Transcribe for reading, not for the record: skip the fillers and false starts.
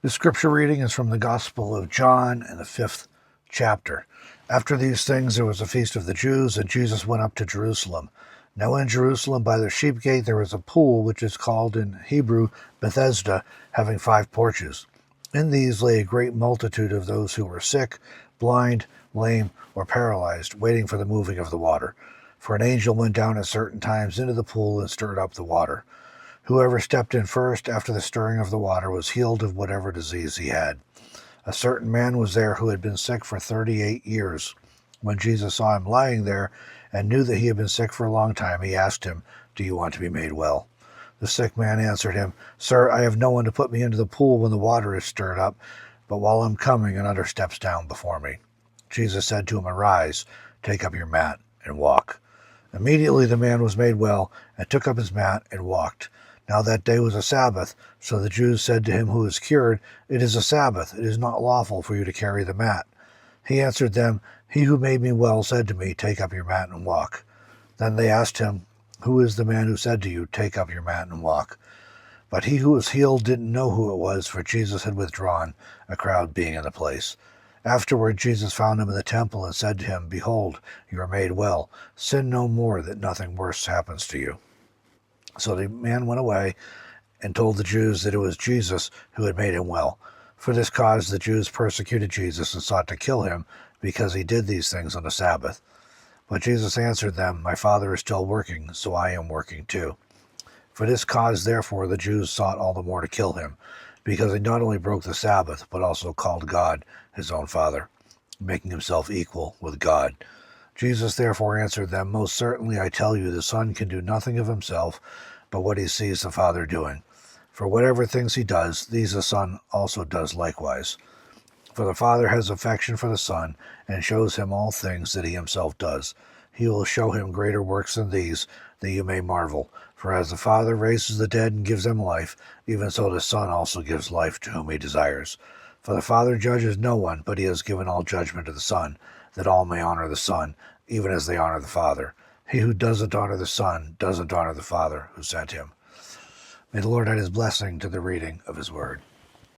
The scripture reading is from the Gospel of John in the 5th chapter. After these things there was a feast of the Jews, and Jesus went up to Jerusalem. Now in Jerusalem by the sheep gate there was a pool, which is called in Hebrew Bethesda, having 5 porches. In these lay a great multitude of those who were sick, blind, lame, or paralyzed, waiting for the moving of the water. For an angel went down at certain times into the pool and stirred up the water. Whoever stepped in first after the stirring of the water was healed of whatever disease he had. A certain man was there who had been sick for 38 years. When Jesus saw him lying there and knew that he had been sick for a long time, he asked him, "Do you want to be made well?" The sick man answered him, "Sir, I have no one to put me into the pool when the water is stirred up, but while I'm coming, another steps down before me." Jesus said to him, "Arise, take up your mat, and walk." Immediately the man was made well, and took up his mat and walked. Now that day was a Sabbath, so the Jews said to him who was cured, "It is a Sabbath, it is not lawful for you to carry the mat." He answered them, "He who made me well said to me, 'Take up your mat and walk.'" Then they asked him, "Who is the man who said to you, 'Take up your mat and walk'?" But he who was healed didn't know who it was, for Jesus had withdrawn, a crowd being in the place. Afterward Jesus found him in the temple and said to him, "Behold, you are made well. Sin no more, that nothing worse happens to you." So the man went away and told the Jews that it was Jesus who had made him well. For this cause the Jews persecuted Jesus and sought to kill him, because he did these things on the Sabbath. But Jesus answered them, "My Father is still working, so I am working too." For this cause, therefore, the Jews sought all the more to kill him, because he not only broke the Sabbath, but also called God his own Father, making himself equal with God. Jesus therefore answered them, "Most certainly I tell you, the Son can do nothing of himself, but what he sees the Father doing. For whatever things he does, these the Son also does likewise. For the Father has affection for the Son, and shows him all things that he himself does. He will show him greater works than these, that you may marvel. For as the Father raises the dead and gives them life, even so the Son also gives life to whom he desires. For the Father judges no one, but he has given all judgment to the Son, that all may honor the Son, even as they honor the Father. He who doesn't honor the Son doesn't honor the Father who sent him." May the Lord add his blessing to the reading of his word.